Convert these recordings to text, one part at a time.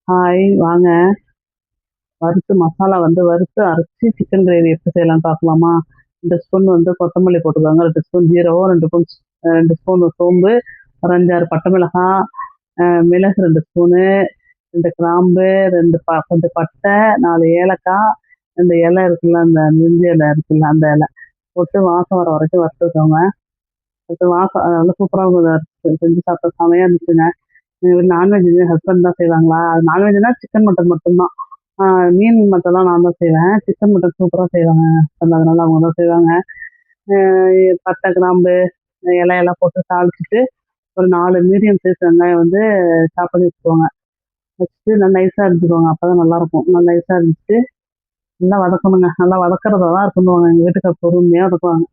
Hi வாங்க. வறுத்து அரைச்சு சிக்கன் கிரேவி எப்படி செய்யலாம்னு பார்க்கலாமா? 2 ஸ்பூன் கொத்தமல்லி போட்டுக்கோங்க. 2 ஸ்பூன் ஜீரகம், 2 ஸ்பூன் சோம்பு, ஒரு 5, 6 பட்டை மிளகாய், மிளகு 2 ஸ்பூனு, 2 கிராம்பு, 2 கொஞ்சம் பட்டை, 4 ஏலக்காய், 2 இலை இருக்குல்ல, அந்த மிரிஞ்சி இலை இருக்குல்ல, அந்த இலை போட்டு வாசம் வர வரைக்கும் வறுத்துக்கோங்க. அது வாசம் நல்லா சூப்பரா இருக்கும். செஞ்சு சாப்பிட்டா செமையா இருந்துச்சுங்க. எங்க வீட்ல நான்வெஜ் என் ஹஸ்பண்ட் தான் செய்வாங்களா, அது நான்வெஜ்னா சிக்கன், மட்டன் மட்டும்தான். மீன் மட்டன்லாம் நான் தான் செய்வேன். சிக்கன், மட்டன் சூப்பரா செய்வாங்க ஹஸ்பண்ட். அதனால அவங்க தான் செய்வாங்க. பட்டை, கிராம்பு, இலையெல்லாம் போட்டு தாளிச்சுட்டு, ஒரு 4 மீடியம் சைஸ் வெங்காயம் சாப் பண்ணி வச்சுக்கோங்க. வச்சுட்டு நல்லா நைஸா அரிஞ்சுக்கோங்க. அப்பதான் நல்லாருக்கும். நல்லா நைஸா அரிஞ்சுட்டு, நல்லா வதக்கணுங்க. நல்லா வதக்கறத தான் இருக்குன்னுவாங்க. எங்க வீட்டுக்காரர் பொறுமையா வதக்குவாங்க.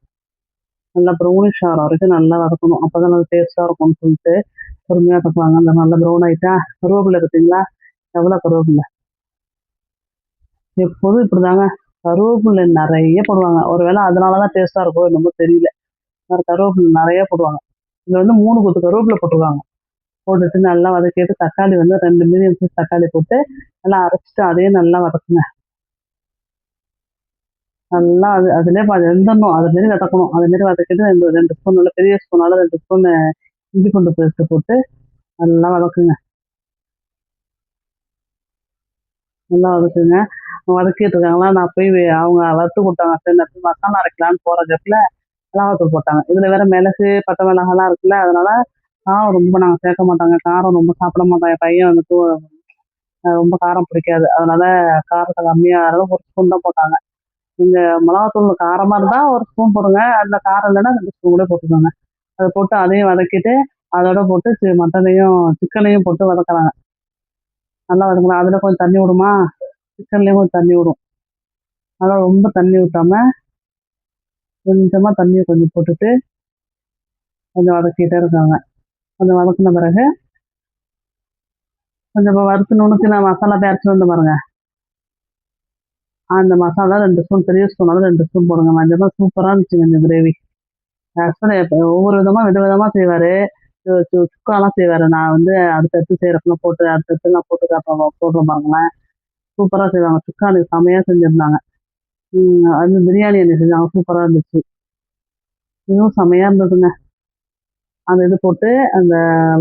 நல்லா ப்ரௌனிஷ் ஆகுற வரைக்கும் நல்லா வதக்கணும். அப்பதான் நல்லா டேஸ்ட்டா இருக்கும்னு சொல்லிட்டு பொறுமையா வதக்குவாங்க. அந்த நல்லா ப்ரௌன் ஆயிட்டா, கருவேப்பிலை இருக்குங்களா? எவ்வளோ கருவேப்பிலை? எப்போதும் இப்படிதாங்க. கருவேப்பிலை நெறைய போடுவாங்க. ஒருவேளை அதனால தான் டேஸ்ட்டா இருக்கோ என்னமோ தெரியல. கருவேப்பிலை நெறைய போடுவாங்க. இதுல 3 கொத்து கருவேப்பிலை போட்டுருவாங்க. போட்டுட்டு நல்லா வதக்கிட்டு தக்காளி 2 மீடியம் சைஸ் தக்காளி போட்டு நல்லா அரைச்சுட்டு அதையும் நல்லா வதக்குங்க. நல்லா அதிலயே வெந்துடணும். அது மாரி வதக்கணும். அது மாரி வதக்கிட்டு 2 ஸ்பூன் நல்லா பெரிய ஸ்பூனால 2 ஸ்பூன் இஞ்சி பூண்டு பேஸ்ட் போட்டு நல்லா வதக்குங்க. நல்லா வதக்குங்க. வதக்கிட்டு இருக்காங்களா, நான் போய் அவங்க வறுத்து குடுத்தாங்க. சரி நான் போய் மசாலா அரைக்கலான்னு போற கேப்ல மிளகாத்தூள் போட்டாங்க. இதுல வேற மிளகு, பட்டை மிளகாலாம் இருக்குல்ல, அதனால காரம் ரொம்ப நாங்க சேர்க்க மாட்டோங்க. காரம் ரொம்ப சாப்பிட மாட்டான் என் பையன் ரொம்ப காரம் பிடிக்காது. அதனால காரத்த கம்மியா அதனால 1 ஸ்பூன் தான் போட்டாங்க. நீங்க மிளகாத்தூள் காரமா இருந்தா 1 ஸ்பூன் போடுங்க. அதுல காரம் இல்லன்னா 2 ஸ்பூன் கூட போட்டுக்கோங்க. அத போட்டு அதையும் வதக்கிட்டு, அதோட போட்டு மட்டனையும், சிக்கனையும் போட்டு வதக்குறாங்க. நல்லா வதக்கணும். அதுல கொஞ்சம் தண்ணி விடுமா, சிக்கன்லயும் கொஞ்சம் தண்ணி விடும். அதனால ரொம்ப தண்ணி ஊத்தாம, கொஞ்சமா தண்ணிய கொஞ்சம் போட்டுட்டு, கொஞ்சம் வதக்கிட்டே இருக்காங்க. கொஞ்சம் வதக்குன பிறகு, கொஞ்சம் வறுத்து நுணுக்கின மசாலா போய் அரைச்சுட்டு வந்தேன் பாருங்க. அந்த மசாலா 2 ஸ்பூன், பெரிய ஸ்பூனால 2 ஸ்பூன் போடுங்க. மஞ்சமா சூப்பரா இருந்துச்சுங்க இந்த கிரேவி. ஹஸ்பண்ட் ஒவ்வொரு விதமா செய்வாரு. சுக்காலாம் செய்வாரு. நான் அடுத்தடுத்து செய்றப்பலாம் போட்டு அடுத்தடுத்து நான் போட்டு போடுறேன் பாருங்களேன். சூப்பரா செய்வாங்க. சுக்கா அன்னைக்கு செமையா செஞ்சிருந்தாங்க. அது பிரியாணி அன்னைக்கு செஞ்சாங்க. சூப்பரா இருந்துச்சு. இதுவும் செமையா இருந்ததுங்க. அந்த இது போட்டு, அந்த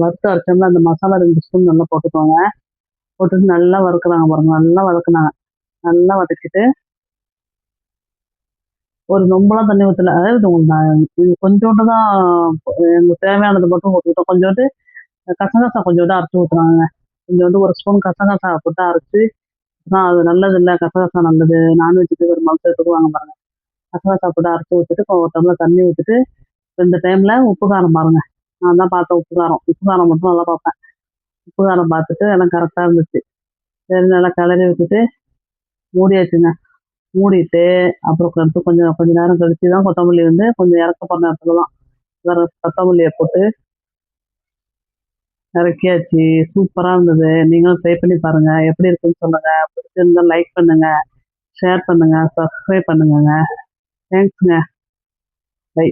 வறுத்து அரைச்சோம்ல, அந்த மசாலா 2 ஸ்பூன் நல்லா போட்டுக்கோங்க. போட்டுட்டு நல்லா வறுக்குறாங்க பாருங்க. நல்லா வதக்குனாங்க. நல்லா வதக்கிட்டு, ஒரு ரொம்பலாம் தண்ணி ஊத்தல. அதாவது உங்களுக்கு நான் இது கொஞ்சோண்டு தான் எங்களுக்கு தேவையானது மட்டும் ஊத்திக்கிட்டோம். கொஞ்சோண்டு கசகசா கொஞ்சோண்டு அரைச்சு ஊத்துனாங்கங்க. கொஞ்சோண்டு 1 ஸ்பூன் கசகசா போட்டு அரைச்சு, அது நல்லதில்ல, கசகசா நல்லது. நான்வெஜ்ஜுக்கு பெரும்பாலும் சேர்த்துக்குவாங்க பாருங்க. கசகசா போட்டு அரைச்சு ஊத்திட்டு, ஒரு டம்ளர் தண்ணி ஊத்திட்டு, இந்த டைம்ல உப்பு காரம் பாருங்க. நான் தான் பார்த்தேன் உப்பு காரம். உப்பு காரம் மட்டும் நல்லா பார்ப்பேன். உப்பு காரம் பார்த்துட்டு எல்லாம் கரெக்ட்டா இருந்துச்சு. சரி நல்லா கிளறி விட்டுட்டு மூடியாச்சுங்க. மூடிட்டு அப்புறம் கொஞ்ச நேரம் கழிச்சு தான் கொத்தமல்லி கொஞ்சம் இறக்க போற நேரத்துல தான் வேற கொத்தமல்லிய போட்டு இறக்கியாச்சு. சூப்பரா இருந்தது. நீங்களும் ட்ரை பண்ணி பாருங்க. எப்படி இருக்குன்னு சொல்லுங்க. பிடிச்சிருந்தா லைக் பண்ணுங்க, ஷேர் பண்ணுங்க, சப்ஸ்கிரைப் பண்ணுங்கங்க. தேங்க்ஸ்ங்க. பை.